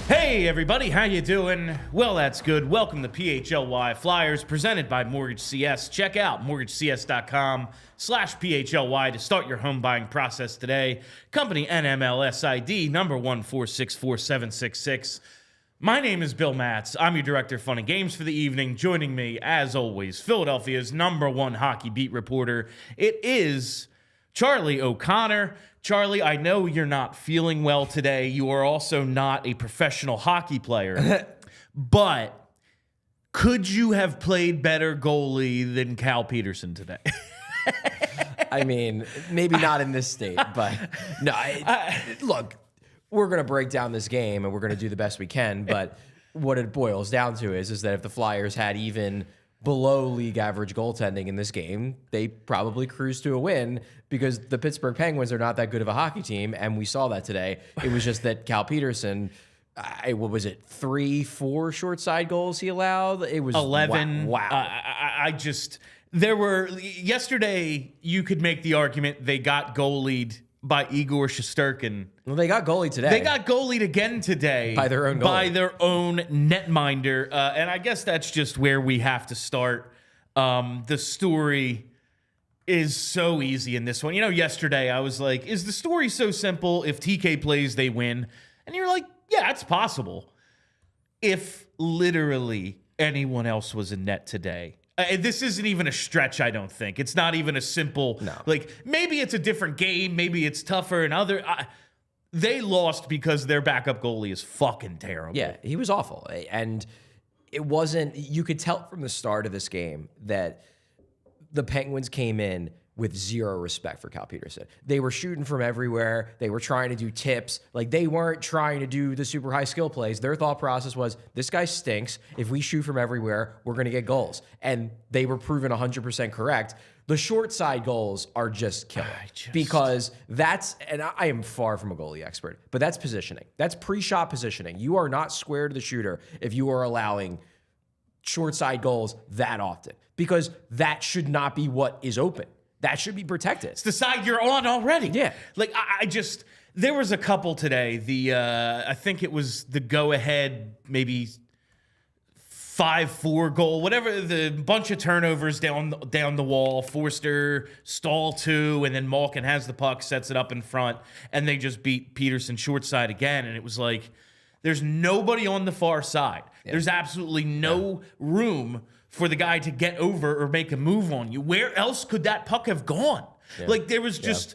Hey everybody, how you doing? Well, that's good. Welcome to PHLY Flyers, presented by Mortgage CS. Check out mortgagecs.com/PHLY to start your home buying process today. Company NMLS number 1464766. My name is Bill Matz. I'm your director of fun and games for the evening. Joining me, as always, Philadelphia's #1 hockey beat reporter. It is Charlie O'Connor. Charlie, I know you're not feeling well today. You are also not a professional hockey player. But could you have played better goalie than Cal Petersen today? I mean, maybe not in this state, but no. Look, we're going to break down this game and we're going to do the best we can. But what it boils down to is that if the Flyers had even below league average goaltending in this game, they probably cruise to a win because the Pittsburgh Penguins are not that good of a hockey team, and we saw that today. It was just that Cal Petersen, what was it, 3-4 short side goals he allowed? It was 11. Wow. Yesterday, you could make the argument they got goalied by Igor Shesterkin. Well, they got goalie today. They got goalied again today. By their own goalie. By their own netminder. And I guess that's just where we have to start. The story is so easy in this one. You know, yesterday I was like, is the story so simple? If TK plays, they win. And you're like, yeah, it's possible. If literally anyone else was in net today. This isn't even a stretch, I don't think. It's not even a simple, like, maybe it's a different game. Maybe it's tougher and other. They lost because their backup goalie is fucking terrible. Yeah, he was awful. And it wasn't, you could tell from the start of this game that the Penguins came in with zero respect for Cal Petersen. They were shooting from everywhere. They were trying to do tips. Like, they weren't trying to do the super high skill plays. Their thought process was, this guy stinks. If we shoot from everywhere, we're going to get goals. And they were proven 100% correct. The short side goals are just killer. Because that's, and I am far from a goalie expert, but that's positioning. That's pre-shot positioning. You are not square to the shooter if you are allowing short side goals that often. Because that should not be what is open. That should be protected. It's the side you're on already. Yeah. Like, there was a couple today. I think it was the go-ahead, maybe 5-4 goal, whatever, the bunch of turnovers down the wall. Forster stall 2, and then Malkin has the puck, sets it up in front, and they just beat Peterson short side again. And it was like, there's nobody on the far side. Yeah. There's absolutely no room for the guy to get over or make a move on you. Where else could that puck have gone? Yeah. Like, there was just,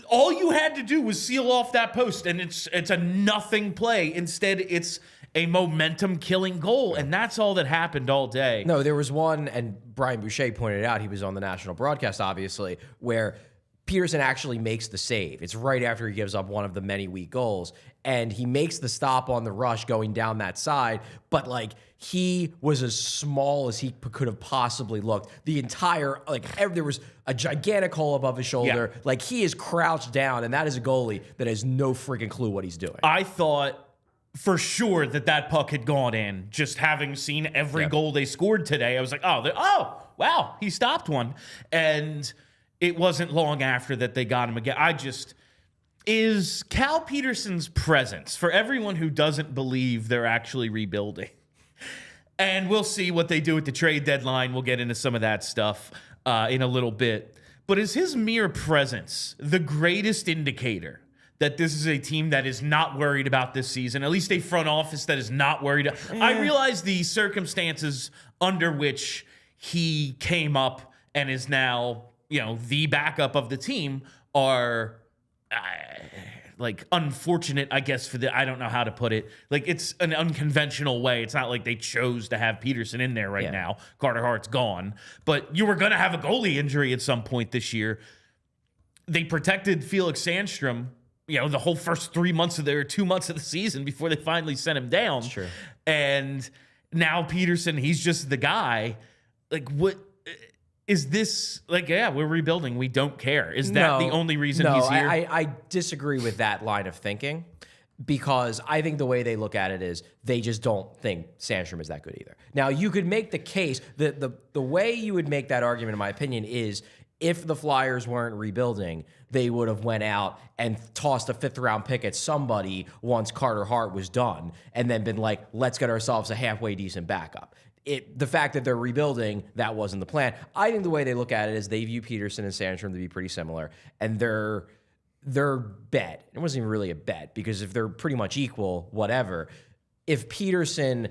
all you had to do was seal off that post, and it's a nothing play. Instead, it's a momentum-killing goal, and that's all that happened all day. No, there was one, and Brian Boucher pointed out, he was on the national broadcast, obviously, where Peterson actually makes the save. It's right after he gives up one of the many weak goals, and he makes the stop on the rush going down that side, but, like, he was as small as he could have possibly looked. The entire, there was a gigantic hole above his shoulder. Yeah. Like, he is crouched down, and that is a goalie that has no freaking clue what he's doing. I thought for sure that puck had gone in, just having seen every goal they scored today. I was like, oh, wow, he stopped one. And it wasn't long after that they got him again. Is Cal Petersen's presence, for everyone who doesn't believe they're actually rebuilding, and we'll see what they do at the trade deadline. We'll get into some of that stuff in a little bit. But is his mere presence the greatest indicator that this is a team that is not worried about this season, at least a front office that is not worried? I realize the circumstances under which he came up and is now, the backup of the team are unfortunate, I guess, I don't know how to put it. Like, it's an unconventional way. It's not like they chose to have Peterson in there right now. Carter Hart's gone. But you were going to have a goalie injury at some point this year. they protected Felix Sandstrom, the whole first 2 months of the season before they finally sent him down. Sure. And now Peterson, he's just the guy. Like, what is this? Like, yeah, we're rebuilding. We don't care. Is that the only reason he's here? I disagree with that line of thinking, because I think the way they look at it is they just don't think Sandstrom is that good either. Now, you could make the case that the way you would make that argument, in my opinion, is if the Flyers weren't rebuilding, they would have went out and tossed a 5th-round pick at somebody once Carter Hart was done, and then been like, let's get ourselves a halfway decent backup. The fact that they're rebuilding, that wasn't the plan. I think the way they look at it is they view Peterson and Sandstrom to be pretty similar, and their bet, it wasn't even really a bet, because if they're pretty much equal, whatever, if Peterson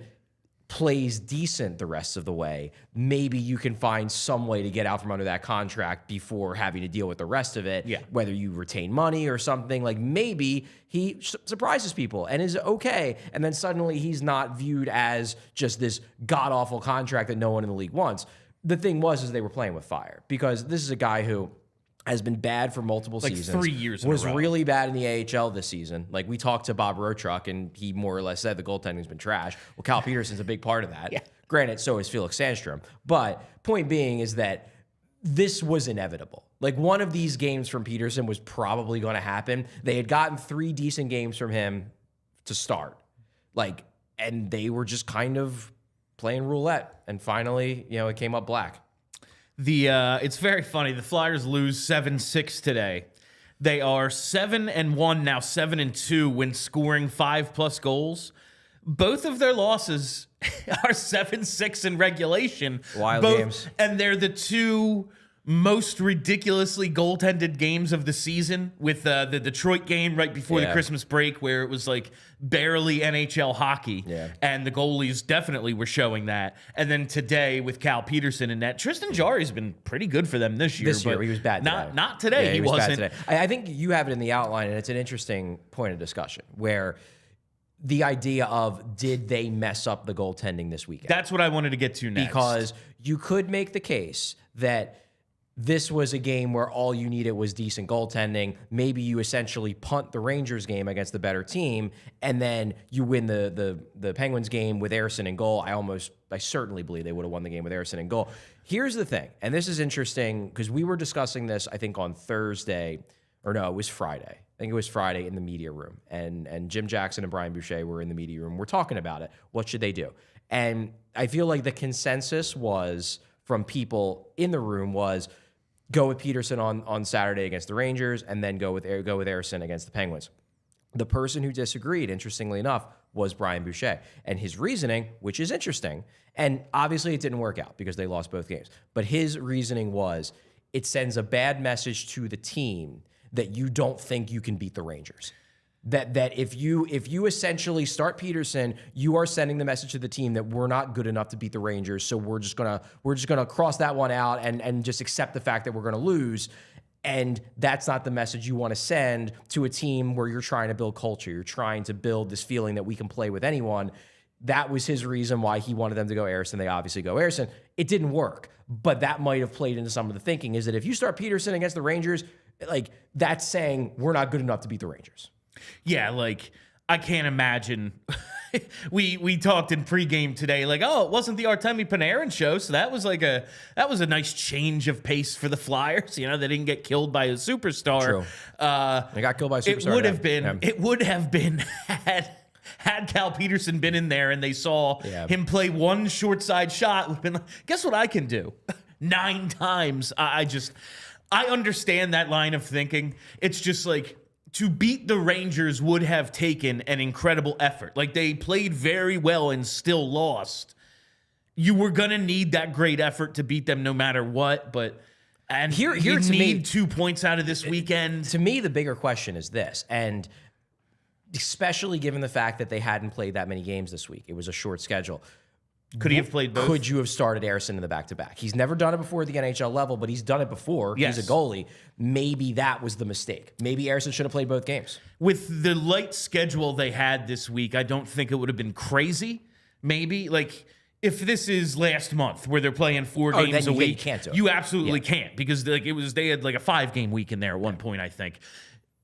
plays decent the rest of the way, maybe you can find some way to get out from under that contract before having to deal with the rest of it. Yeah. Whether you retain money or something, like maybe he surprises people and is okay, and then suddenly he's not viewed as just this god-awful contract that no one in the league wants. The thing was they were playing with fire, because this is a guy who has been bad for multiple seasons. 3 years in a row. Was really bad in the AHL this season. Like, we talked to Bob Rotruck, and he more or less said the goaltending's been trash. Well, Cal Peterson's a big part of that. Yeah. Granted, so is Felix Sandstrom. But point being is that this was inevitable. Like, one of these games from Peterson was probably going to happen. They had gotten 3 decent games from him to start. Like, and they were just kind of playing roulette. And finally, it came up black. It's very funny. The Flyers lose 7-6 today. They are 7-1 now, 7-2 when scoring 5+ goals. Both of their losses are 7-6 in regulation. Wild games. And they're the 2 most ridiculously goaltended games of the season, with the Detroit game right before the Christmas break, where it was like barely NHL hockey. Yeah. And the goalies definitely were showing that. And then today with Cal Peterson in net, Tristan Jarry's been pretty good for them this year. This year, he was bad today. Not today. Yeah, he wasn't. Bad today. I think you have it in the outline, and it's an interesting point of discussion, where the idea of, did they mess up the goaltending this weekend? That's what I wanted to get to next. Because you could make the case that this was a game where all you needed was decent goaltending. Maybe you essentially punt the Rangers game against the better team, and then you win the Penguins game with Ersson in goal. I certainly believe they would have won the game with Ersson in goal. Here's the thing, and this is interesting, because we were discussing this, I think, on Thursday, or no, it was Friday. I think it was Friday in the media room, and Jim Jackson and Brian Boucher were in the media room. We're talking about it. What should they do? And I feel like the consensus was, from people in the room, was go with Peterson on Saturday against the Rangers, and then go with Ersson against the Penguins. The person who disagreed, interestingly enough, was Brian Boucher. And his reasoning, which is interesting, and obviously it didn't work out because they lost both games, but his reasoning was, it sends a bad message to the team that you don't think you can beat the Rangers. That if you essentially start Peterson, you are sending the message to the team that we're not good enough to beat the Rangers, so we're just gonna cross that one out and just accept the fact that we're gonna lose. And that's not the message you want to send to a team where you're trying to build culture. You're trying to build this feeling that we can play with anyone. That was his reason why he wanted them to go Ersson. They obviously go Ersson. It didn't work, but that might have played into some of the thinking, is that if you start Peterson against the Rangers, like, that's saying we're not good enough to beat the Rangers. Yeah, like, I can't imagine. we talked in pregame today, like, oh, it wasn't the Artemi Panarin show, so that was a nice change of pace for the Flyers. They didn't get killed by a superstar. True. They got killed by a superstar. It would have been had Cal Peterson been in there and they saw him play one short side shot, would have been like, guess what I can do? 9 times. I understand that line of thinking. It's just like, to beat the Rangers would have taken an incredible effort. Like, they played very well and still lost. You were going to need that great effort to beat them no matter what, and you need 2 points out of this weekend. To me, the bigger question is this, and especially given the fact that they hadn't played that many games this week. It was a short schedule. Could he have played both? Could you have started Ersson in the back-to-back? He's never done it before at the NHL level, but he's done it before. Yes. He's a goalie. Maybe that was the mistake. Maybe Ersson should have played both games. With the light schedule they had this week, I don't think it would have been crazy. Maybe. Like, if this is last month where they're playing 4 games a week, you can't do it. You absolutely can't, because like they had like a 5-game week in there at one point, I think.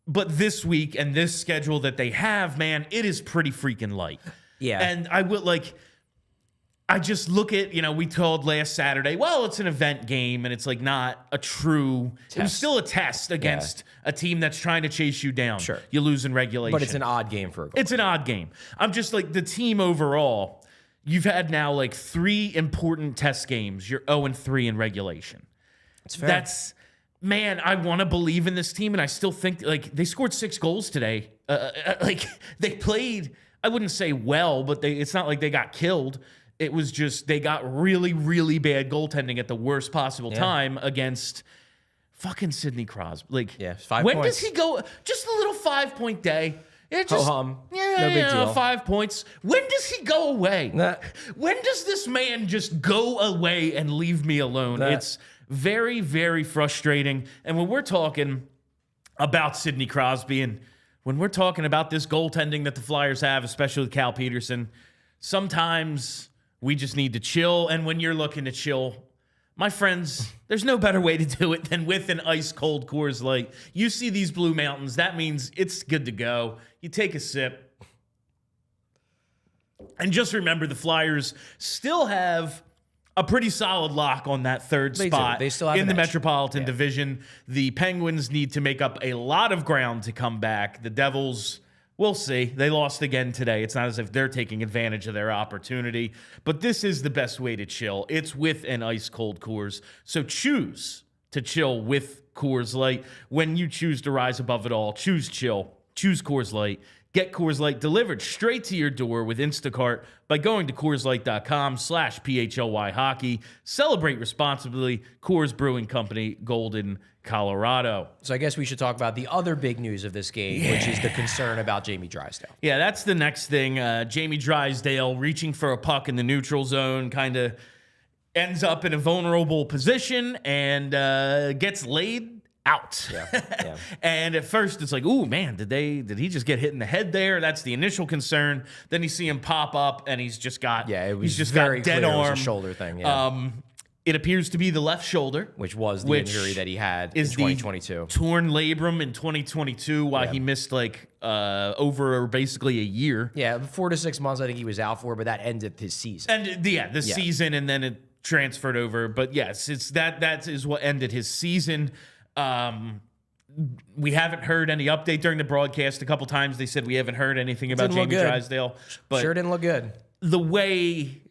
But this week and this schedule that they have, man, it is pretty freaking light. Yeah. And I just look at, we told last Saturday, well, it's an event game, and it's like not a true test. It was still a test against a team that's trying to chase you down. Sure. You lose in regulation. But it's an odd game for a goal. It's an odd game. I'm just like, the team overall, you've had now like 3 important test games. You're 0-3 in regulation. It's fair. Man, I want to believe in this team, and I still think like they scored 6 goals today. Like they played, I wouldn't say well, but it's not like they got killed. It was just they got really, really bad goaltending at the worst possible time against fucking Sidney Crosby. Like, 5 when points. does he go? Just a little 5-point day. It just, no big deal. 5 points. When does he go away? Nah. When does this man just go away and leave me alone? Nah. It's very, very frustrating. And when we're talking about Sidney Crosby, and when we're talking about this goaltending that the Flyers have, especially with Cal Peterson, sometimes we just need to chill. And when you're looking to chill, my friends, there's no better way to do it than with an ice-cold Coors Light. You see these Blue Mountains, that means it's good to go. You take a sip. And just remember, the Flyers still have a pretty solid lock on that third spot They still have in the an edge. Metropolitan Division. The Penguins need to make up a lot of ground to come back. The Devils, we'll see. They lost again today. It's not as if they're taking advantage of their opportunity. But this is the best way to chill. It's with an ice-cold Coors. So choose to chill with Coors Light. When you choose to rise above it all, choose chill. Choose Coors Light. Get Coors Light delivered straight to your door with Instacart by going to CoorsLight.com/PHLY hockey. Celebrate responsibly. Coors Brewing Company, Golden, Colorado. So I guess we should talk about the other big news of this game, which is the concern about Jamie Drysdale. Yeah, that's the next thing. Jamie Drysdale reaching for a puck in the neutral zone, kind of ends up in a vulnerable position and gets laid out. Yeah. And at first it's like, ooh, man, did he just get hit in the head there? That's the initial concern. Then you see him pop up and he's just got it was very clear dead it was arm. a shoulder thing. Yeah. It appears to be the left shoulder, which was the injury that he had in 2022. Torn labrum in 2022, while he missed over basically a year. Yeah, 4 to 6 months I think he was out for, but that ended his season. And the season, and then it transferred over. But yes, it's that is what ended his season. We haven't heard any update during the broadcast. A couple times they said we haven't heard anything about Jamie Drysdale. But sure didn't look good. The way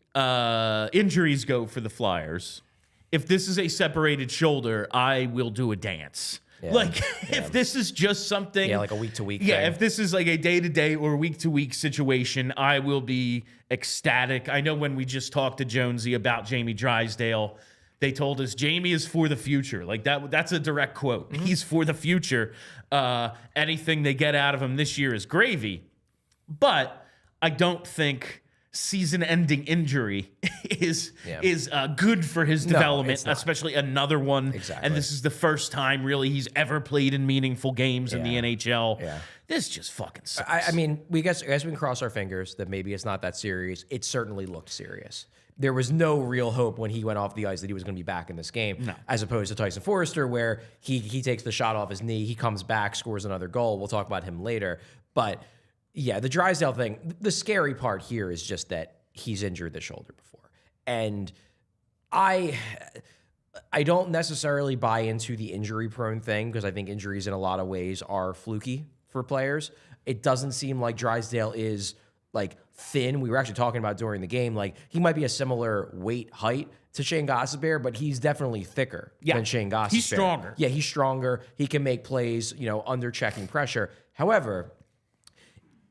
injuries go for the Flyers, if this is a separated shoulder, I will do a dance. Yeah. If this is just something... Yeah, like a week-to-week thing. Yeah, if this is like a day-to-day or week-to-week situation, I will be ecstatic. I know when we just talked to Jonesy about Jamie Drysdale, they told us Jamie is for the future. That's a direct quote. Mm-hmm. He's for the future. Anything they get out of him this year is gravy. But I don't think season-ending injury is good for his development, especially another one. Exactly. And this is the first time, really, he's ever played in meaningful games in the NHL. Yeah. This just fucking sucks. I mean, I guess we can cross our fingers that maybe it's not that serious. It certainly looked serious. There was no real hope when he went off the ice that he was going to be back in this game, as opposed to Tyson Forster, where he takes the shot off his knee, he comes back, scores another goal. We'll talk about him later. But yeah, the Drysdale thing, the scary part here is just that he's injured the shoulder before. And I don't necessarily buy into the injury-prone thing, because I think injuries in a lot of ways are fluky for players. It doesn't seem like Drysdale is thin. We were actually talking about during the game, he might be a similar weight, height to Shane Gostisbehere, but he's definitely thicker than Shane Gostisbehere. He's stronger. Yeah, he's stronger. He can make plays, under checking pressure. However,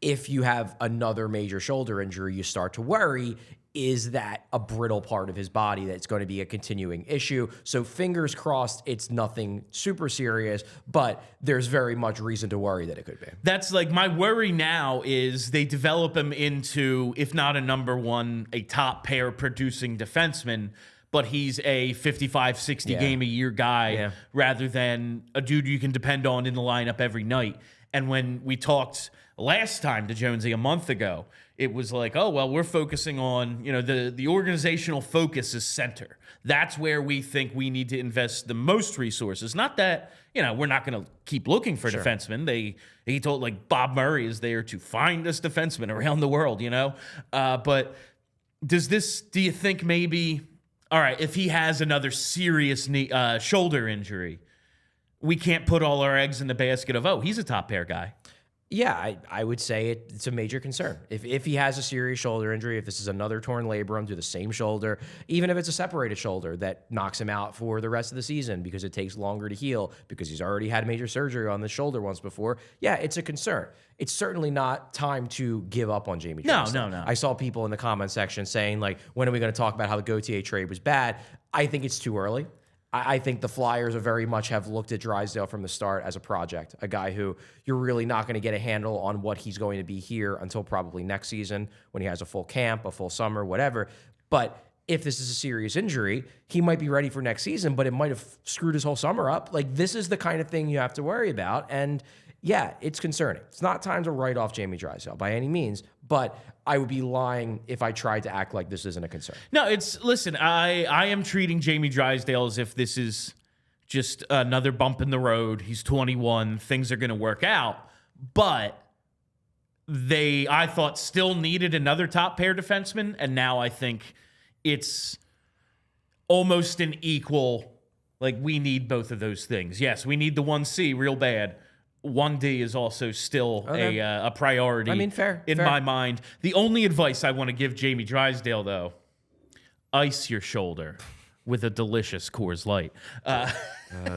if you have another major shoulder injury, you start to worry, is that a brittle part of his body that's going to be a continuing issue? So fingers crossed, it's nothing super serious, but there's very much reason to worry that it could be. That's my worry now is they develop him into, if not a number one, a top pair producing defenseman. but he's a 55, 60 game a year guy rather than a dude you can depend on in the lineup every night. And when we talked last time to Jonesy a month ago, it was like, oh, well, we're focusing on, the organizational focus is center. That's where we think we need to invest the most resources. Not that, we're not going to keep looking for defensemen. He told, like, Bob Murray is there to find us defensemen around the world, But do you think maybe, all right, if he has another serious shoulder injury, we can't put all our eggs in the basket of, he's a top pair guy? Yeah, I would say it's a major concern. If he has a serious shoulder injury, if this is another torn labrum to the same shoulder, even if it's a separated shoulder that knocks him out for the rest of the season because it takes longer to heal because he's already had major surgery on the shoulder once before, yeah, it's a concern. It's certainly not time to give up on Jamie Drysdale. No. I saw people in the comment section saying, like, when are we going to talk about how the Gauthier trade was bad? I think it's too early. I think the Flyers are very much have looked at Drysdale from the start as a project, a guy who you're really not going to get a handle on what he's going to be here until probably next season when he has a full camp, a full summer, whatever. But if this is a serious injury, he might be ready for next season, but it might have screwed his whole summer up. Like, this is the kind of thing you have to worry about. And yeah, it's concerning. It's not time to write off Jamie Drysdale by any means, but I would be lying if I tried to act like this isn't a concern. No, listen, I am treating Jamie Drysdale as if this is just another bump in the road. He's 21. Things are going to work out. But I thought, still needed another top pair defenseman, and now I think it's almost an equal, like, we need both of those things. Yes, we need the 1C real bad. 1D is also still a priority. I mean, fair. My mind. The only advice I want to give Jamie Drysdale, though, ice your shoulder with a delicious Coors Light. Oh,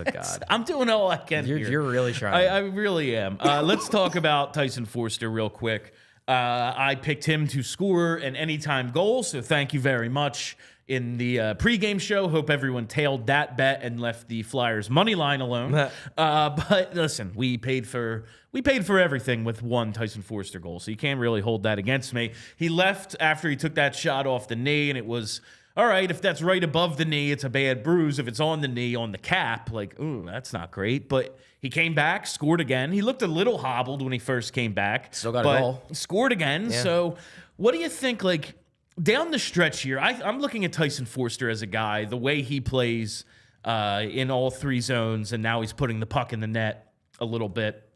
God. I'm doing all I can here. You're really trying. I really am. Let's talk about Tyson Forster real quick. I picked him to score an anytime goal, so thank you very much. In the pregame show, hope everyone tailed that bet and left the Flyers money line alone. But listen, we paid for everything with one Tyson Forster goal, so you can't really hold that against me. He left after he took that shot off the knee, and it was, all right, if that's right above the knee, it's a bad bruise. If it's on the knee, on the cap, like, ooh, that's not great. But he came back, scored again. He looked a little hobbled when he first came back. Still got a goal. Scored again. Yeah. So what do you think, like, down the stretch here, I'm looking at Tyson Forster as a guy, the way he plays in all three zones, and now he's putting the puck in the net a little bit,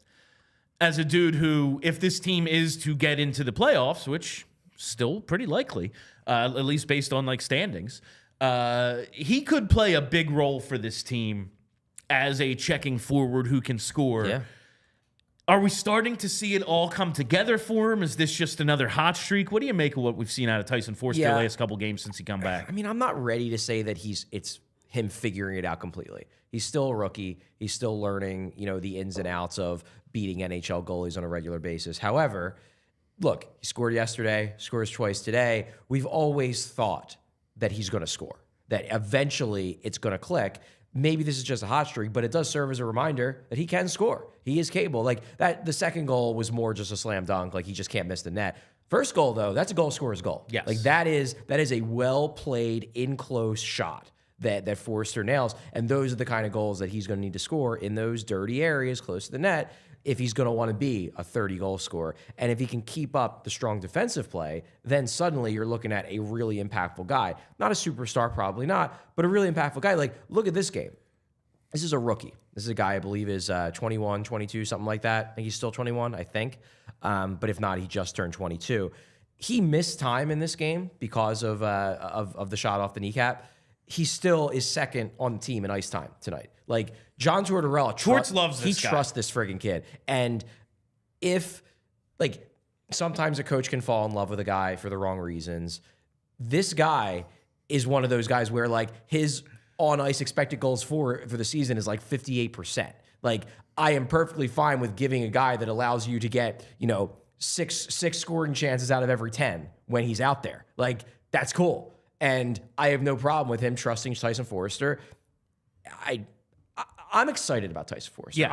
as a dude who, if this team is to get into the playoffs, which still pretty likely, at least based on, like, standings, he could play a big role for this team as a checking forward who can score. Yeah. Are we starting to see it all come together for him? Is this just another hot streak? What do you make of what we've seen out of Tyson Forster the last couple games since he come back? I mean, I'm not ready to say that it's him figuring it out completely. He's still a rookie. He's still learning, the ins and outs of beating NHL goalies on a regular basis. However, look, he scored yesterday, scores twice today. We've always thought that he's going to score, that eventually it's going to click. Maybe this is just a hot streak, but it does serve as a reminder that he can score. He is capable. Like that, the second goal was more just a slam dunk. Like, he just can't miss the net. First goal, though, that's a goal scorer's goal. Yes. Like that is a well played in close shot that Forster nails, and those are the kind of goals that he's going to need to score in those dirty areas close to the net if he's going to want to be a 30-goal scorer. And if he can keep up the strong defensive play, then suddenly you're looking at a really impactful guy. Not a superstar, probably not, but a really impactful guy. Like, look at this game. This is a rookie. This is a guy I believe is 21, 22, something like that. I think he's still 21, I think. But if not, he just turned 22. He missed time in this game because of the shot off the kneecap. He still is second on the team in ice time tonight. Like, John Tortorella, loves this he guy. Trusts this friggin' kid. And if, like, sometimes a coach can fall in love with a guy for the wrong reasons. This guy is one of those guys where, like, his on-ice expected goals for the season is like 58%. Like, I am perfectly fine with giving a guy that allows you to get, six scoring chances out of every 10 when he's out there. Like, that's cool. And I have no problem with him trusting Tyson Forster. I'm excited about Tyson Forster. Yes.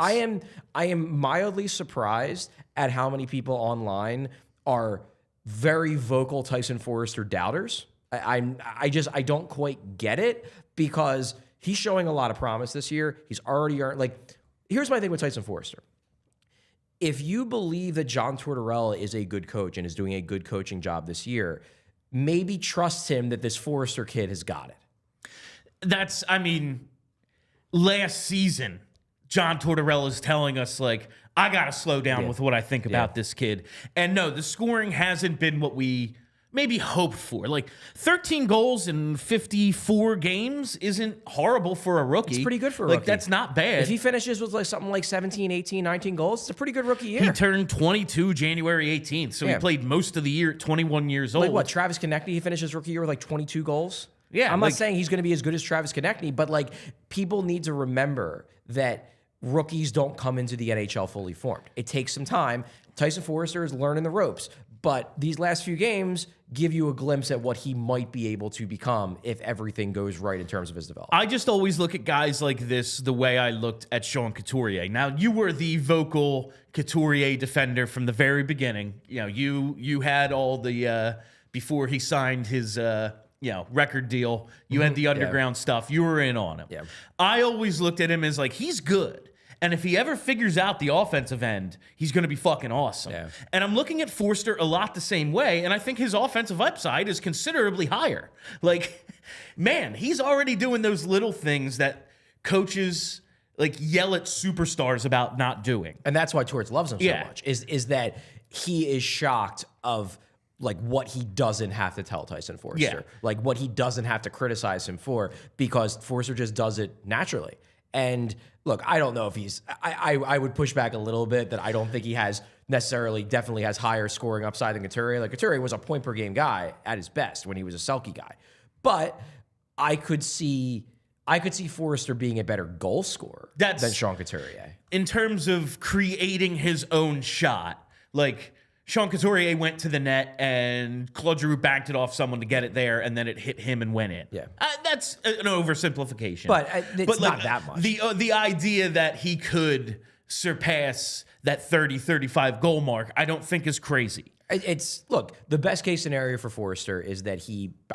I am mildly surprised at how many people online are very vocal Tyson Forster doubters. I don't quite get it because he's showing a lot of promise this year. He's already earned, like, here's my thing with Tyson Forster. If you believe that John Tortorella is a good coach and is doing a good coaching job this year, maybe trust him that this Forster kid has got it. Last season, John Tortorella is telling us, like, I got to slow down with what I think about this kid. And no, the scoring hasn't been what we maybe hoped for. Like, 13 goals in 54 games isn't horrible for a rookie. It's pretty good for a rookie. Like, that's not bad. If he finishes with like something like 17, 18, 19 goals, it's a pretty good rookie year. He turned 22 January 18th, so he played most of the year at 21 years old. Like what, Travis Konecny, he finishes rookie year with like 22 goals? Yeah. I'm not saying he's going to be as good as Travis Konecny, but like people need to remember that rookies don't come into the NHL fully formed. It takes some time. Tyson Forster is learning the ropes, but these last few games give you a glimpse at what he might be able to become if everything goes right in terms of his development. I just always look at guys like this the way I looked at Sean Couturier. Now, you were the vocal Couturier defender from the very beginning. You know, you had all the before he signed his record deal. You had the underground stuff. You were in on him. Yeah. I always looked at him as like, he's good. And if he ever figures out the offensive end, he's going to be fucking awesome. Yeah. And I'm looking at Forster a lot the same way, and I think his offensive upside is considerably higher. Like, man, he's already doing those little things that coaches like yell at superstars about not doing. And that's why Torts loves him so much, is that he is shocked of like what he doesn't have to tell Tyson Forster, like what he doesn't have to criticize him for, because Forster just does it naturally. And look, I don't know if he's, I would push back a little bit that I don't think he has definitely has higher scoring upside than Couturier. Like Couturier was a point per game guy at his best when he was a Selke guy. But I could see Forster being a better goal scorer than Sean Couturier. In terms of creating his own shot, like Sean Couturier went to the net and Claude Giroux backed it off someone to get it there, and then it hit him and went in. Yeah. That's an oversimplification. But it's not that much. The idea that he could surpass that 30-35 goal mark, I don't think is crazy. Look, the best case scenario for Forster is that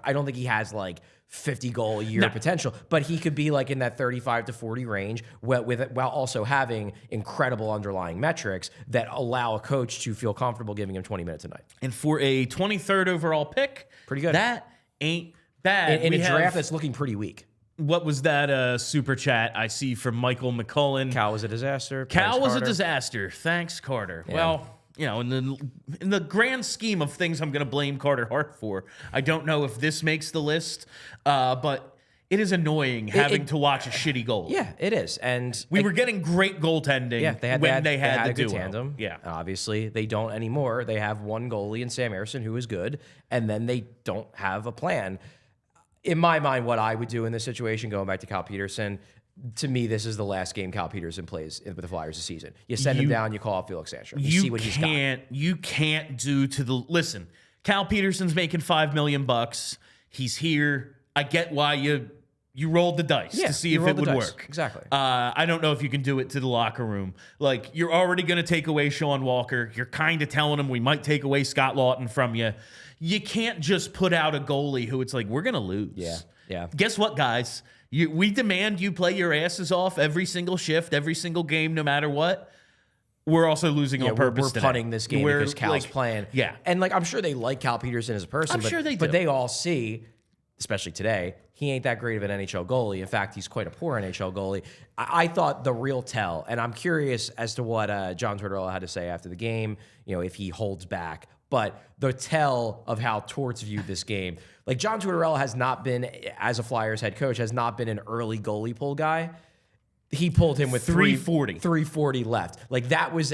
I don't think he has like 50 goal a year potential, but he could be like in that 35 to 40 range while also having incredible underlying metrics that allow a coach to feel comfortable giving him 20 minutes a night. And for a 23rd overall pick, pretty good. That ain't bad. In a draft that's looking pretty weak. What was that super chat I see from Michael McCullen? Cal was a disaster. Cal was a disaster. Thanks, Carter. Yeah. Well, you know, in the grand scheme of things I'm going to blame Carter Hart for, I don't know if this makes the list, but it is annoying having to watch a shitty goal. Yeah, it is. And we were getting great goaltending when they had the good duo. Tandem. Yeah. Obviously, they don't anymore. They have one goalie in Sam Ersson who is good, and then they don't have a plan. In my mind, what I would do in this situation, going back to Cal Petersen, to me, this is the last game Cal Petersen plays with the Flyers this season. You send him down, you call up Felix Sandstrom. You see what he's got. You can't do to the... Listen, Cal Petersen's making $5 million. He's here. I get why you rolled the dice to see if it would work. Exactly. I don't know if you can do it to the locker room. Like, you're already going to take away Sean Walker. You're kind of telling him we might take away Scott Laughton from you. You can't just put out a goalie who it's like, we're going to lose. Yeah. Guess what, guys? We demand you play your asses off every single shift, every single game, no matter what. We're also losing on purpose. We're punting this game because Cal's playing. Yeah. And like, I'm sure they like Cal Petersen as a person. I'm sure they do. But they all see, especially today, he ain't that great of an NHL goalie. In fact, he's quite a poor NHL goalie. I thought the real tell, and I'm curious as to what John Tortorella had to say after the game, you know, if he holds back. But the tell of how Torts viewed this game, like John Tortorella has not been, as a Flyers head coach, has not been an early goalie pull guy. He pulled him with 340 left. Like that was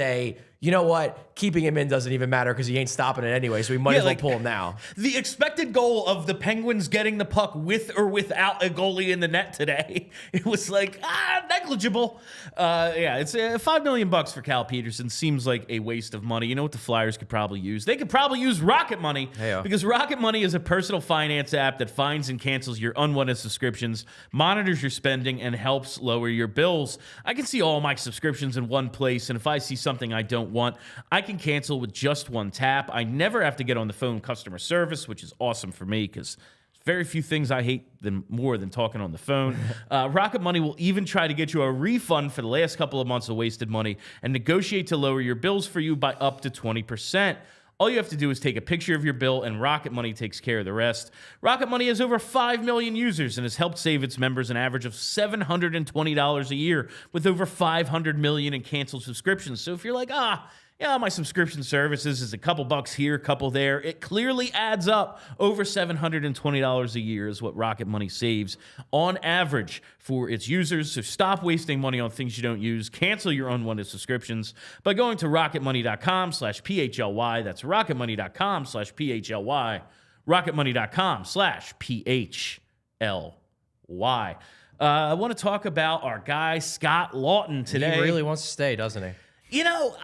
you know what? Keeping him in doesn't even matter because he ain't stopping it anyway, so we might as well pull him now. The expected goal of the Penguins getting the puck with or without a goalie in the net today, it was like, negligible. It's $5 million for Cal Petersen. Seems like a waste of money. You know what the Flyers could probably use? They could probably use Rocket Money because Rocket Money is a personal finance app that finds and cancels your unwanted subscriptions, monitors your spending, and helps lower your bills. I can see all my subscriptions in one place, and if I see something I don't want, I can cancel with just one tap. I never have to get on the phone customer service, which is awesome for me because Very few things I hate more than talking on the phone. Rocket Money will even try to get you a refund for the last couple of months of wasted money and negotiate to lower your bills for you by up to 20%. All you have to do is take a picture of your bill, and Rocket Money takes care of the rest. Rocket Money has over 5 million users and has helped save its members an average of $720 a year with over 500 million in canceled subscriptions. So if you're like, yeah, my subscription services is a couple bucks here, a couple there, it clearly adds up. Over $720 a year is what Rocket Money saves on average for its users. So stop wasting money on things you don't use. Cancel your unwanted subscriptions by going to rocketmoney.com/PHLY. That's rocketmoney.com/PHLY. rocketmoney.com/PHLY. I want to talk about our guy, Scott Laughton, today. He really wants to stay, doesn't he? You know,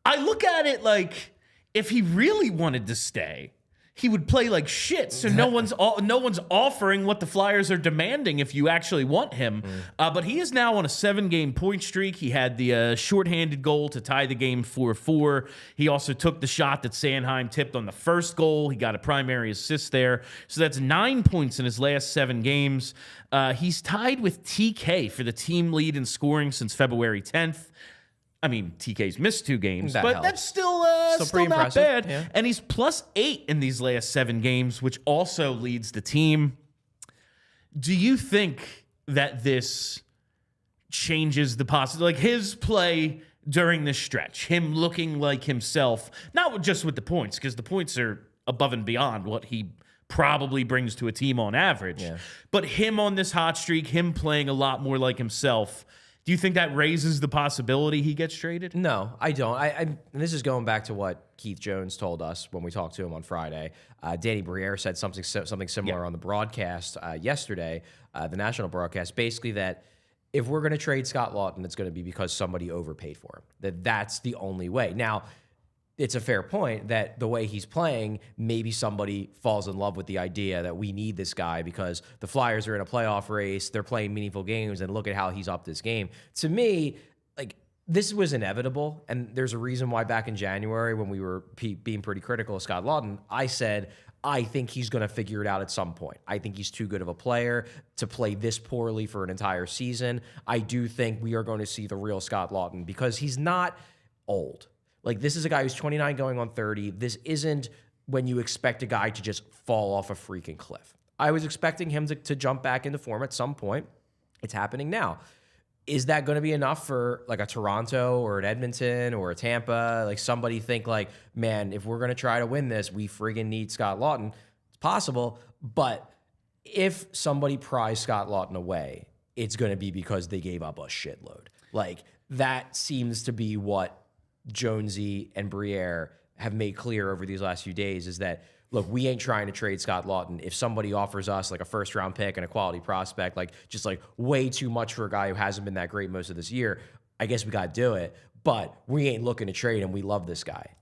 I look at it like if he really wanted to stay, he would play like shit. So no one's offering what the Flyers are demanding if you actually want him. But he is now on a 7-game point streak. He had the shorthanded goal to tie the game 4-4. He also took the shot that Sanheim tipped on the first goal. He got a primary assist there. So that's 9 points in his last 7 games. He's tied with TK for the team lead in scoring since February 10th. I mean, TK's missed 2 games, but helps. That's still pretty not impressive. bad. Yeah. And he's +8 in these last 7 games, which also leads the team. Do you think that this changes the possibility? Like his play during this stretch, him looking like himself, not just with the points, because the points are above and beyond what he probably brings to a team on average, but him on this hot streak, him playing a lot more like himself. Do you think that raises the possibility he gets traded? No, I don't. And this is going back to what Keith Jones told us when we talked to him on Friday. Danny Briere said something similar on the broadcast yesterday, the national broadcast, basically that if we're going to trade Scott Laughton, it's going to be because somebody overpaid for him. That's the only way. Now, it's a fair point that the way he's playing, maybe somebody falls in love with the idea that we need this guy because the Flyers are in a playoff race, they're playing meaningful games, and look at how he's upped this game. To me, like, this was inevitable, and there's a reason why back in January when we were being pretty critical of Scott Laughton, I said, I think he's going to figure it out at some point. I think he's too good of a player to play this poorly for an entire season. I do think we are going to see the real Scott Laughton because he's not old. Like, this is a guy who's 29 going on 30. This isn't when you expect a guy to just fall off a freaking cliff. I was expecting him to jump back into form at some point. It's happening now. Is that going to be enough for, like, a Toronto or an Edmonton or a Tampa? Like, somebody think, like, man, if we're going to try to win this, we friggin' need Scott Laughton. It's possible, but if somebody pries Scott Laughton away, it's going to be because they gave up a shitload. Like, that seems to be what Jonesy and Briere have made clear over these last few days is that, look, we ain't trying to trade Scott Laughton. If somebody offers us like a first-round pick and a quality prospect, like just like way too much for a guy who hasn't been that great most of this year, I guess we got to do it. But we ain't looking to trade him. We love this guy.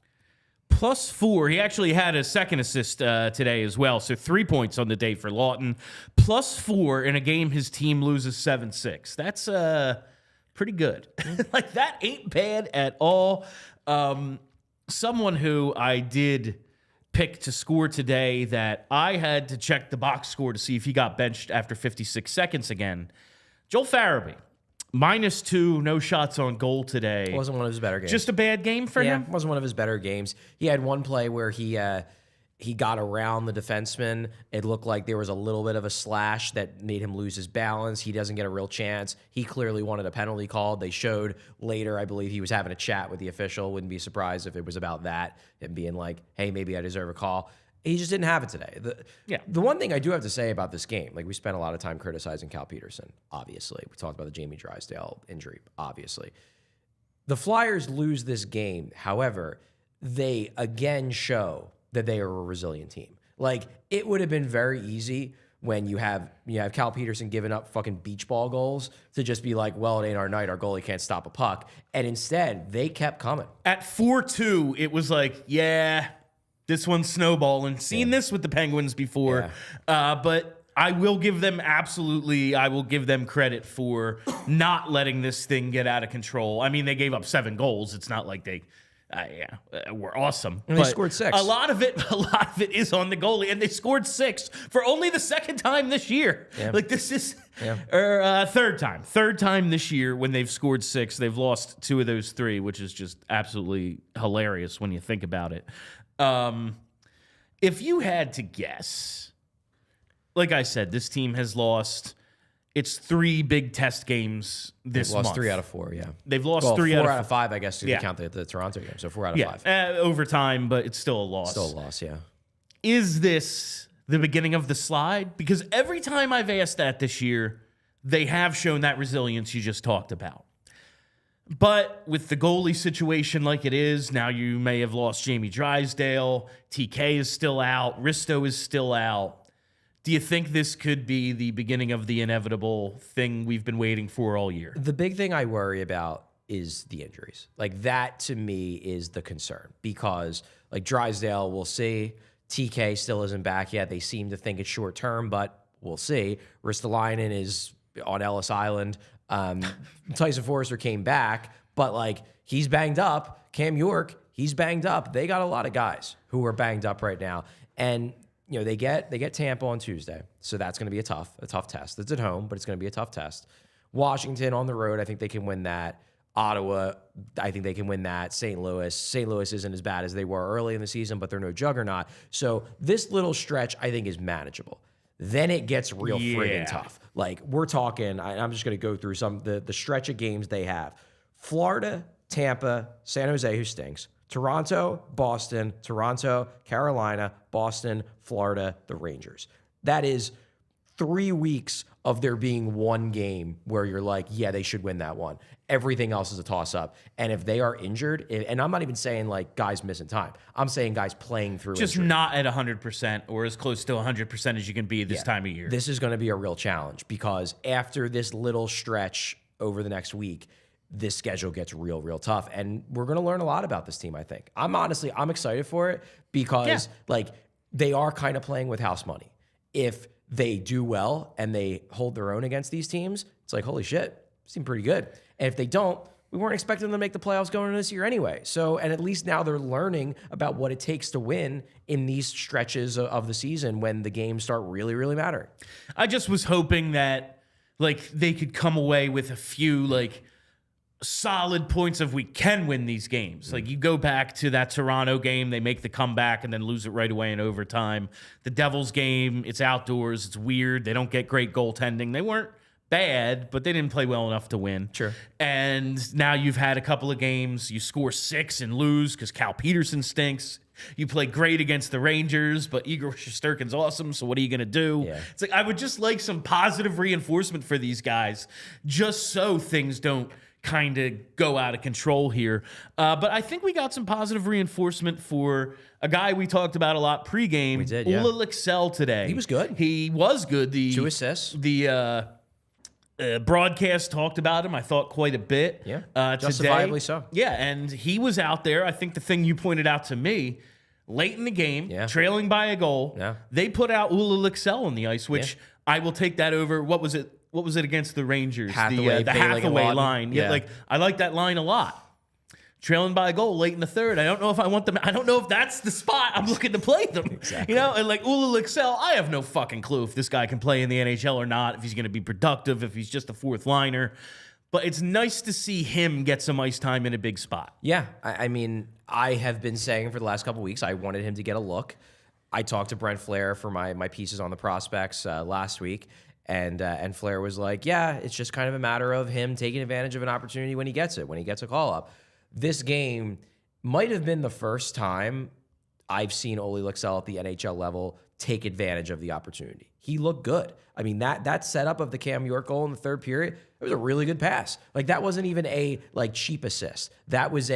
+4. He actually had a second assist today as well. So 3 points on the day for Laughton. +4 in a game his team loses 7-6. That's pretty good. Like, that ain't bad at all. Someone who I did pick to score today that I had to check the box score to see if he got benched after 56 seconds again. Joel Farabee, -2, no shots on goal today. Wasn't one of his better games. Just a bad game for him? Yeah, wasn't one of his better games. He had one play where he got around the defenseman. It looked like there was a little bit of a slash that made him lose his balance. He doesn't get a real chance. He clearly wanted a penalty called. They showed later, I believe he was having a chat with the official. Wouldn't be surprised if it was about that and being like, hey, maybe I deserve a call. He just didn't have it today. The one thing I do have to say about this game, like, we spent a lot of time criticizing Cal Petersen, obviously. We talked about the Jamie Drysdale injury, obviously. The Flyers lose this game. However, they again show that they are a resilient team. Like, it would have been very easy when you have Cal Petersen giving up fucking beach ball goals to just be like, well, it ain't our night. Our goalie can't stop a puck. And instead, they kept coming. At 4-2, it was like, yeah, this one's snowballing. Seen this with the Penguins before. But I will give them credit for not letting this thing get out of control. I mean, they gave up 7 goals. It's not like they were awesome. And they scored 6. A lot of it is on the goalie, and they scored 6 for only the second time this year. Yeah. Like this is third time this year when they've scored 6. They've lost 2 of those 3, which is just absolutely hilarious when you think about it. If you had to guess, like I said, this team has lost. It's 3 big test games this month. They've lost 3 out of 4, yeah. They've lost 3 4 out of 5, I guess, if you count the Toronto game. So 4 out of 5. Overtime, but it's still a loss. Still a loss, yeah. Is this the beginning of the slide? Because every time I've asked that this year, they have shown that resilience you just talked about. But with the goalie situation like it is, now you may have lost Jamie Drysdale. TK is still out. Risto is still out. Do you think this could be the beginning of the inevitable thing we've been waiting for all year? The big thing I worry about is the injuries. Like, that to me is the concern, because like Drysdale, we'll see. TK still isn't back yet. They seem to think it's short term, but we'll see. Ristolainen is on Ellis Island. Tyson Forster came back, but like he's banged up. Cam York, he's banged up. They got a lot of guys who are banged up right now. And you know, they get Tampa on Tuesday, so that's going to be a tough test. It's at home, but it's going to be a tough test. Washington on the road, I think they can win that. Ottawa, I think they can win that. St. Louis isn't as bad as they were early in the season, but they're no juggernaut. So this little stretch, I think, is manageable. Then it gets real friggin' tough. Like, we're talking, I'm just going to go through some the stretch of games they have. Florida, Tampa, San Jose, who stinks. Toronto, Boston, Toronto, Carolina, Boston, Florida, the Rangers. That is 3 weeks of there being one game where you're like, yeah, they should win that one. Everything else is a toss-up. And if they are injured, and I'm not even saying like guys missing time. I'm saying guys playing through just injury. Not at 100% or as close to 100% as you can be this time of year. This is going to be a real challenge, because after this little stretch over the next week, this schedule gets real tough. And we're going to learn a lot about this team, I think. I'm excited for it, because like they are kind of playing with house money. If they do well and they hold their own against these teams, it's like, holy shit, seem pretty good. And if they don't, we weren't expecting them to make the playoffs going into this year anyway. So, and at least now they're learning about what it takes to win in these stretches of the season when the games start really mattering. I just was hoping that like they could come away with a few like solid points of we can win these games. Like, you go back to that Toronto game, they make the comeback and then lose it right away in overtime. The Devils game, it's outdoors, it's weird. They don't get great goaltending. They weren't bad, but they didn't play well enough to win. Sure. And now you've had a couple of games, you score 6 and lose because Cal Petersen stinks. You play great against the Rangers, but Igor Shesterkin's awesome, so what are you going to do? Yeah. It's like, I would just like some positive reinforcement for these guys, just so things don't kind of go out of control here. But I think we got some positive reinforcement for a guy we talked about a lot pregame. We did, yeah. Ula Lixell today. He was good. He was good. 2 assists. The broadcast talked about him, I thought, quite a bit. Yeah, justifiably so. Yeah, and he was out there. I think the thing you pointed out to me, late in the game, trailing by a goal, they put out Ula Lixell on the ice, which I will take that over. What was it against the Rangers? Hathaway, the Hathaway line. Yeah, like I like that line a lot. Trailing by a goal late in the third. I don't know if I want them. I don't know if that's the spot I'm looking to play them. Exactly. You know, and like Ula Lixell, I have no fucking clue if this guy can play in the NHL or not, if he's going to be productive, if he's just a fourth liner. But it's nice to see him get some ice time in a big spot. Yeah, I mean, I have been saying for the last couple of weeks, I wanted him to get a look. I talked to Brent Flair for my pieces on the prospects last week. And Flair was like, yeah, it's just kind of a matter of him taking advantage of an opportunity when he gets it, when he gets a call up. This game might have been the first time I've seen Ole Lixell at the NHL level take advantage of the opportunity. He looked good. I mean, that setup of the Cam York goal in the third period, it was a really good pass. Like, that wasn't even a like cheap assist. That was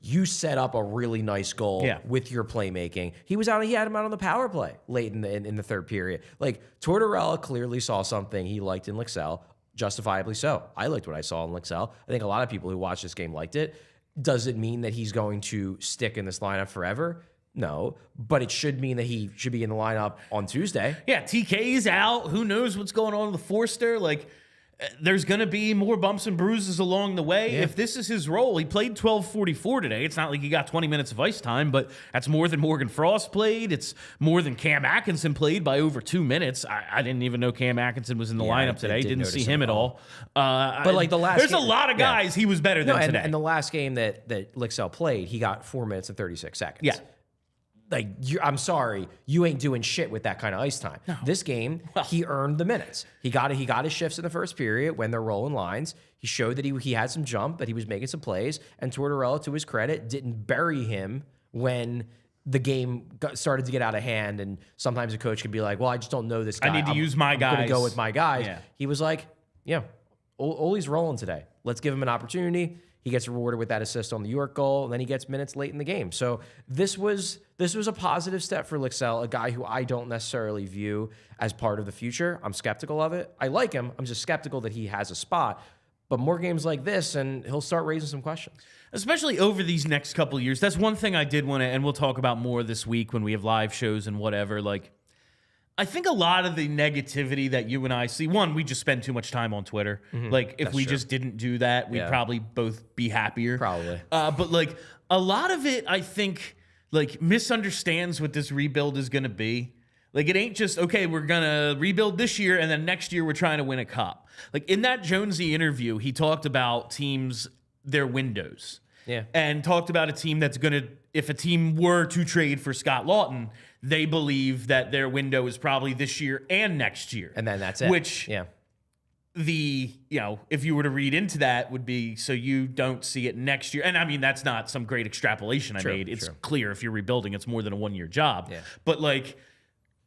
you set up a really nice goal with your playmaking. He had him out on the power play late in the third period. Like, Tortorella clearly saw something he liked in Lixell, justifiably so. I liked what I saw in Lixell. I think a lot of people who watched this game liked it. Does it mean that he's going to stick in this lineup forever? No, but it should mean that he should be in the lineup on Tuesday. Yeah, TK's out. Who knows what's going on with Forster? Like, there's going to be more bumps and bruises along the way. If this is his role, he played 12:44 today. It's not like he got 20 minutes of ice time, but that's more than Morgan Frost played. It's more than Cam Atkinson played by over 2 minutes. I didn't even know Cam Atkinson was in the lineup today. Didn't see him at all. But like the last there's a lot of guys he was better than today. And the last game that Lixell played, he got 4 minutes and 36 seconds. Yeah. Like, I'm sorry, you ain't doing shit with that kind of ice time. No. This game, he earned the minutes. He got his shifts in the first period when they're rolling lines. He showed that he had some jump, that he was making some plays, and Tortorella, to his credit, didn't bury him when the game started to get out of hand. And sometimes a coach could be like, well, I just don't know this guy. I need to use my guys. I'm going to go with my guys. Yeah. He was like, yeah, Ole's rolling today. Let's give him an opportunity. He gets rewarded with that assist on the York goal, and then he gets minutes late in the game. So this was a positive step for Lixell, a guy who I don't necessarily view as part of the future. I'm skeptical of it. I like him. I'm just skeptical that he has a spot. But more games like this, and he'll start raising some questions. Especially over these next couple of years. That's one thing I did want to, and we'll talk about more this week when we have live shows and whatever. Like, I think a lot of the negativity that you and I see, one, we just spend too much time on Twitter. Like, if we just didn't do that, we'd probably both be happier. Probably. But, like, a lot of it, I think, like, misunderstands what this rebuild is going to be. Like, it ain't just, okay, we're going to rebuild this year, and then next year we're trying to win a cup. Like, in that Jonesy interview, he talked about teams, their windows. Yeah. And talked about a team that's going to, if a team were to trade for Scott Laughton, they believe that their window is probably this year and next year. And then that's it. Which, if you were to read into that, would be so you don't see it next year. And I mean, that's not some great extrapolation I made. It's clear if you're rebuilding, it's more than a 1 year job. Yeah. But like,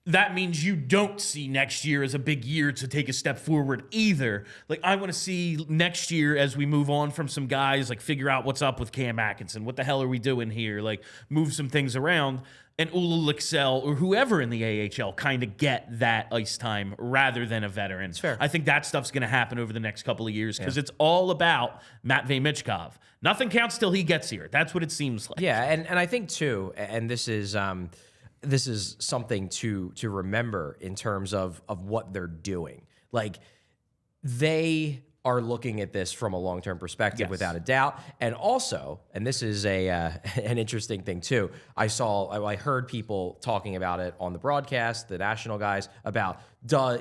that means you don't see next year as a big year to take a step forward either. Like, I want to see next year as we move on from some guys, like figure out what's up with Cam Atkinson. What the hell are we doing here? Like, move some things around. And Ula Lixell or whoever in the AHL kind of get that ice time rather than a veteran. It's fair. I think that stuff's going to happen over the next couple of years because it's all about Matvei Michkov. Nothing counts till he gets here. That's what it seems like. Yeah, and I think too, and this is something to remember in terms of what they're doing. Like, they are looking at this from a long-term perspective without a doubt. And also, and this is an interesting thing too, I heard people talking about it on the broadcast, the national guys, about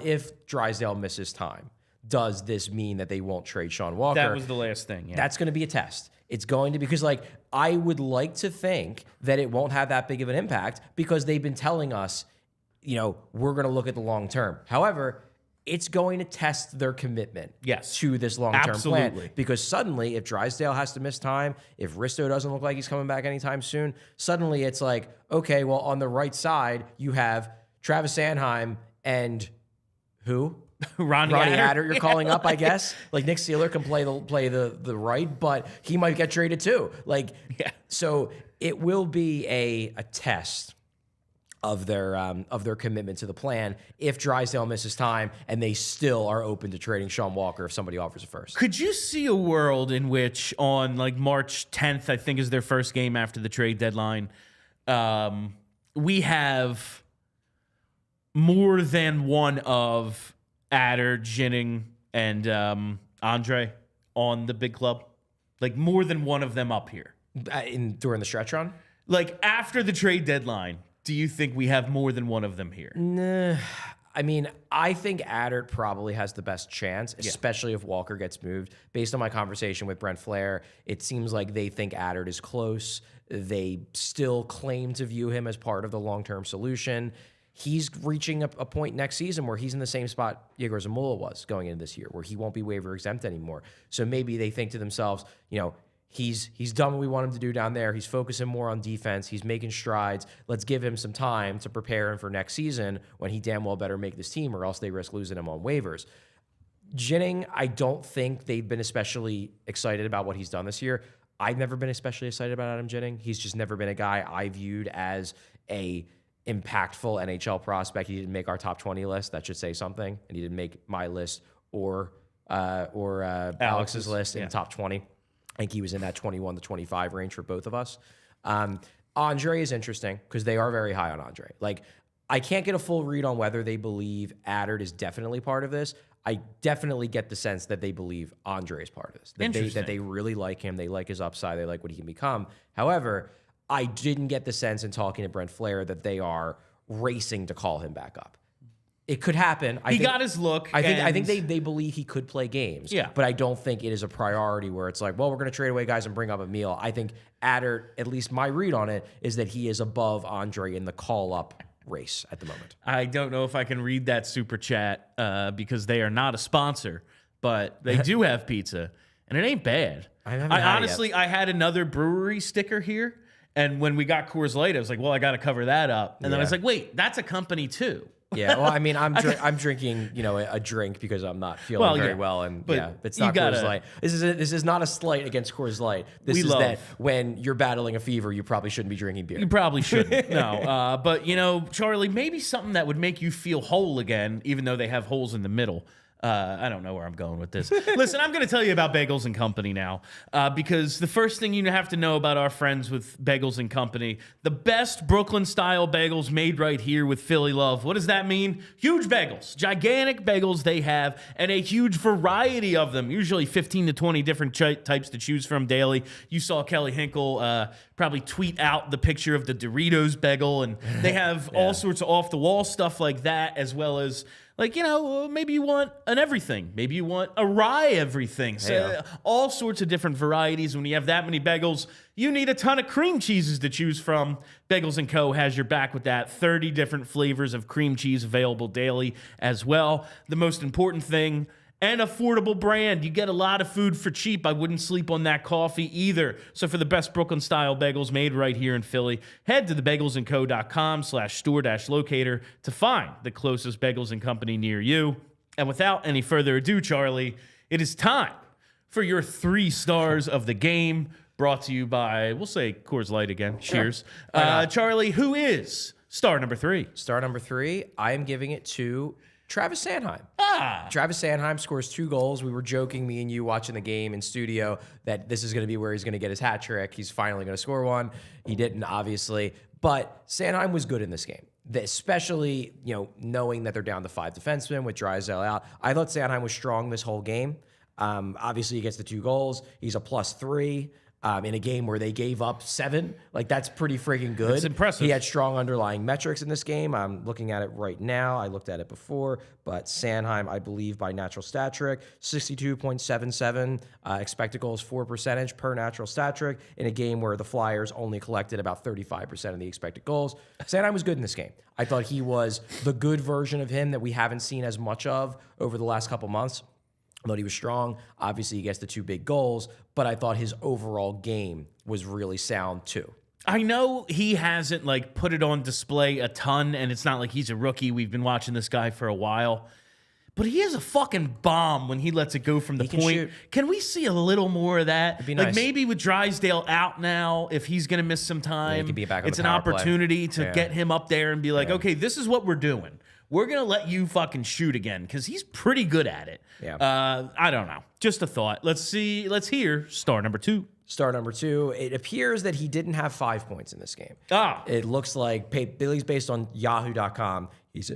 if Drysdale misses time, does this mean that they won't trade Sean Walker? That was the last thing. Yeah. That's going to be a test. It's going to be, because like, I would like to think that it won't have that big of an impact because they've been telling us, we're going to look at the long term. However, it's going to test their commitment to this long-term plan. Because suddenly, if Drysdale has to miss time, if Risto doesn't look like he's coming back anytime soon, suddenly it's like, okay, well, on the right side, you have Travis Sanheim and who? Ronnie Adder, you're calling up, I guess. Like, Nick Seeler can play the right, but he might get traded too. Like, so it will be a test of their commitment to the plan if Drysdale misses time and they still are open to trading Sean Walker if somebody offers a first. Could you see a world in which on like March 10th, I think is their first game after the trade deadline, we have more than one of Adder, Ginning, and Andre on the big club? Like, more than one of them up here. During the stretch run? Like, after the trade deadline, do you think we have more than one of them here? Nah. I mean, I think Adder probably has the best chance, especially if Walker gets moved. Based on my conversation with Brent Flair, it seems like they think Adder is close. They still claim to view him as part of the long-term solution. He's reaching a point next season where he's in the same spot Yegor Zamula was going into this year, where he won't be waiver exempt anymore. So maybe they think to themselves, he's done what we want him to do down there. He's focusing more on defense. He's making strides. Let's give him some time to prepare him for next season when he damn well better make this team, or else they risk losing him on waivers. Ginning, I don't think they've been especially excited about what he's done this year. I've never been especially excited about Adam Ginning. He's just never been a guy I viewed as a impactful NHL prospect. He didn't make our top 20 list. That should say something. And he didn't make my list or Alex's list in the top 20. I think he was in that 21 to 25 range for both of us. Andre is interesting because they are very high on Andre. Like, I can't get a full read on whether they believe Adder is definitely part of this. I definitely get the sense that they believe Andre is part of this. That they really like him. They like his upside. They like what he can become. However, I didn't get the sense in talking to Brent Flair that they are racing to call him back up. It could happen. He got his look. I think they believe he could play games. Yeah. But I don't think it is a priority where it's like, well, we're going to trade away guys and bring up Emil. I think at least my read on it, is that he is above Andre in the call-up race at the moment. I don't know if I can read that super chat because they are not a sponsor, but they do have pizza, and it ain't bad. I had another brewery sticker here, and when we got Coors Light, I was like, well, I got to cover that up. And then I was like, wait, that's a company too. Yeah, well, I mean, I'm drinking, a drink because I'm not feeling very well, and it's not Coors Light. This is not a slight against Coors Light. This is that when you're battling a fever, you probably shouldn't be drinking beer. You probably shouldn't. No, but Charlie, maybe something that would make you feel whole again, even though they have holes in the middle. I don't know where I'm going with this. Listen, I'm going to tell you about Bagels and Company now, because the first thing you have to know about our friends with Bagels and Company, the best Brooklyn-style bagels made right here with Philly love. What does that mean? Huge bagels, gigantic bagels they have, and a huge variety of them, usually 15 to 20 different types to choose from daily. You saw Kelly Hinkle probably tweet out the picture of the Doritos bagel, and they have all sorts of off-the-wall stuff like that, as well as maybe you want an everything. Maybe you want a rye everything. So all sorts of different varieties. When you have that many bagels, you need a ton of cream cheeses to choose from. Bagels & Co. has your back with that. 30 different flavors of cream cheese available daily as well. The most important thing, an affordable brand. You get a lot of food for cheap. I wouldn't sleep on that coffee either. So for the best Brooklyn-style bagels made right here in Philly, head to thebagelsandco.com/store-locator to find the closest Bagels & Company near you. And without any further ado, Charlie, it is time for your 3 stars of the game, brought to you by, we'll say Coors Light again. Sure. Cheers. Charlie, who is star number 3? Star number 3, I am giving it to Travis Sanheim. Travis Sanheim scores 2 goals. We were joking, me and you, watching the game in studio, that this is going to be where he's going to get his hat trick. He's finally going to score one. He didn't, obviously. But Sanheim was good in this game, especially knowing that they're down to 5 defensemen with Drysdale out. I thought Sanheim was strong this whole game. Obviously, he gets the 2 goals. He's a +3. In a game where they gave up 7. Like, that's pretty freaking good. It's impressive. He had strong underlying metrics in this game. I'm looking at it right now. I looked at it before, but Sanheim, I believe, by natural stat trick, 62.77 expected goals for percentage per natural stat trick in a game where the Flyers only collected about 35% of the expected goals. Sanheim was good in this game. I thought he was the good version of him that we haven't seen as much of over the last couple months. I thought he was strong. Obviously, he gets the 2 big goals, but I thought his overall game was really sound too. I know he hasn't put it on display a ton, and it's not like he's a rookie. We've been watching this guy for a while. But he is a fucking bomb when he lets it go from the point. Shoot. Can we see a little more of that? It'd be nice. Maybe with Drysdale out now, if he's going to miss some time, he could be back on it's the an power opportunity play. to get him up there and be like, okay, this is what we're doing. We're going to let you fucking shoot again, because he's pretty good at it. Yeah. I don't know. Just a thought. Let's hear star number 2. Star number 2, it appears that he didn't have 5 points in this game. It looks like, Billy's based on yahoo.com, he's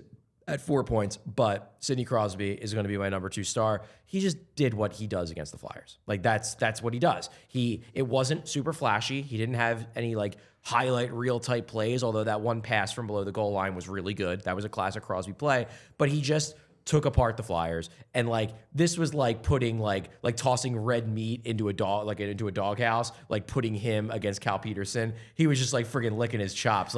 at 4 points, but Sidney Crosby is going to be my number 2 star. He just did what he does against the Flyers. That's what he does. It wasn't super flashy. He didn't have any highlight reel type plays, although that one pass from below the goal line was really good. That was a classic Crosby play, but he just took apart the Flyers, and this was putting tossing red meat into a doghouse, putting him against Cal Peterson. He was just friggin' licking his chops.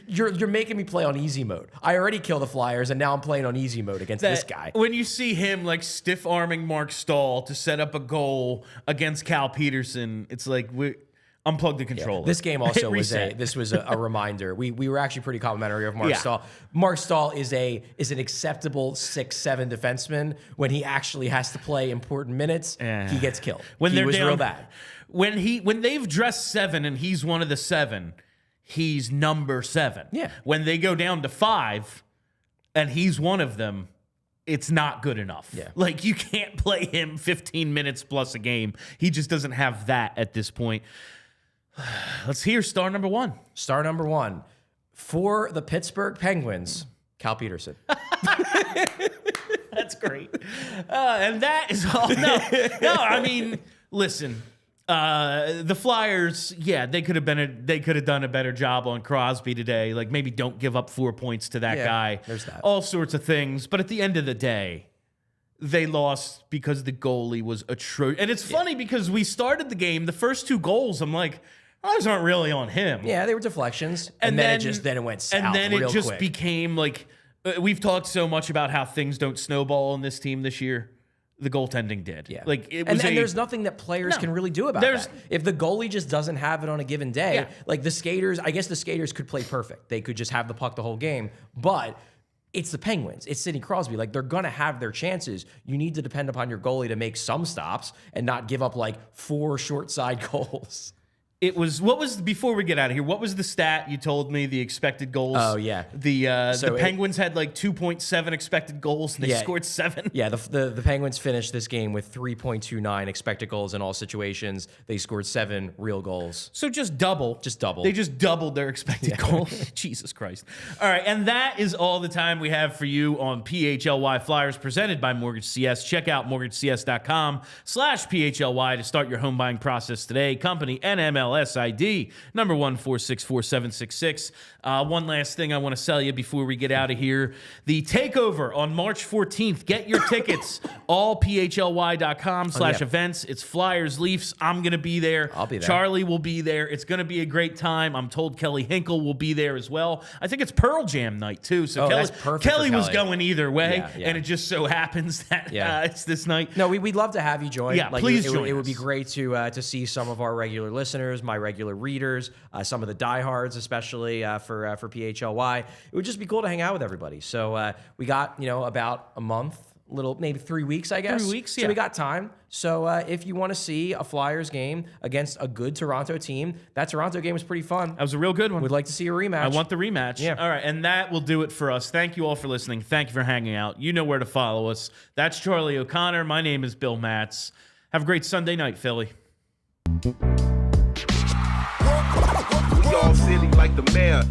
You're making me play on easy mode. I already killed the Flyers, and now I'm playing on easy mode against this guy. When you see him stiff arming Mark Stahl to set up a goal against Cal Peterson, it's unplug the controller. Yeah. This game also was a reminder. We were actually pretty complimentary of Mark Stahl. Mark Stahl is an acceptable 6'7" defenseman. When he actually has to play important minutes, he gets killed. He was real bad. When they've dressed 7 and he's one of the 7, he's number 7. Yeah. When they go down to 5 and he's one of them, it's not good enough. Yeah. You can't play him 15 minutes plus a game. He just doesn't have that at this point. Let's hear star number 1. Star number 1 for the Pittsburgh Penguins, Cal Peterson. That That's great. And that is all. No, I mean, listen. The Flyers, they could have done a better job on Crosby today. Like, maybe don't give up 4 points to that guy. There's that. All sorts of things. But at the end of the day, they lost because the goalie was atrocious. And it's funny because we started the game, the first 2 goals, I'm like, those aren't really on him. Yeah, they were deflections. And then it went south. And then it just quick. became like, we've talked so much about how things don't snowball on this team this year. The goaltending did. Yeah. Like, it was and there's nothing that players can really do about that. If the goalie just doesn't have it on a given day, like the skaters, I guess the skaters could play perfect. They could just have the puck the whole game. But it's the Penguins. It's Sidney Crosby. Like, they're going to have their chances. You need to depend upon your goalie to make some stops and not give up like 4 short side goals. Before we get out of here, what was the stat you told me, the expected goals? Oh, yeah. The Penguins had like 2.7 expected goals, and they scored 7. Yeah, the Penguins finished this game with 3.29 expected goals in all situations. They scored 7 real goals. So just double. They just doubled their expected goals. Jesus Christ. All right, and that is all the time we have for you on PHLY Flyers, presented by Mortgage CS. Check out mortgagecs.com/PHLY to start your home buying process today. Company NMLS ID number 1464766. One last thing I want to sell you before we get out of here. The takeover on March 14th. Get your tickets. allphly.com/events. It's Flyers Leafs. I'm going to be there. I'll be there. Charlie will be there. It's going to be a great time. I'm told Kelly Hinkle will be there as well. I think it's Pearl Jam night too. So Kelly was going either way, and it just so happens that it's this night. No, we'd love to have you join. Yeah, please join. It would be great to see some of our regular listeners, my regular readers, some of the diehards, especially for PHLY. It would just be cool to hang out with everybody. So we got about a month, maybe 3 weeks, I guess. 3 weeks, yeah. So we got time. So if you want to see a Flyers game against a good Toronto team, that Toronto game was pretty fun. That was a real good one. We'd like to see a rematch. I want the rematch. Yeah. All right, and that will do it for us. Thank you all for listening. Thank you for hanging out. You know where to follow us. That's Charlie O'Connor. My name is Bill Matz. Have a great Sunday night, Philly. We all silly like the mayor.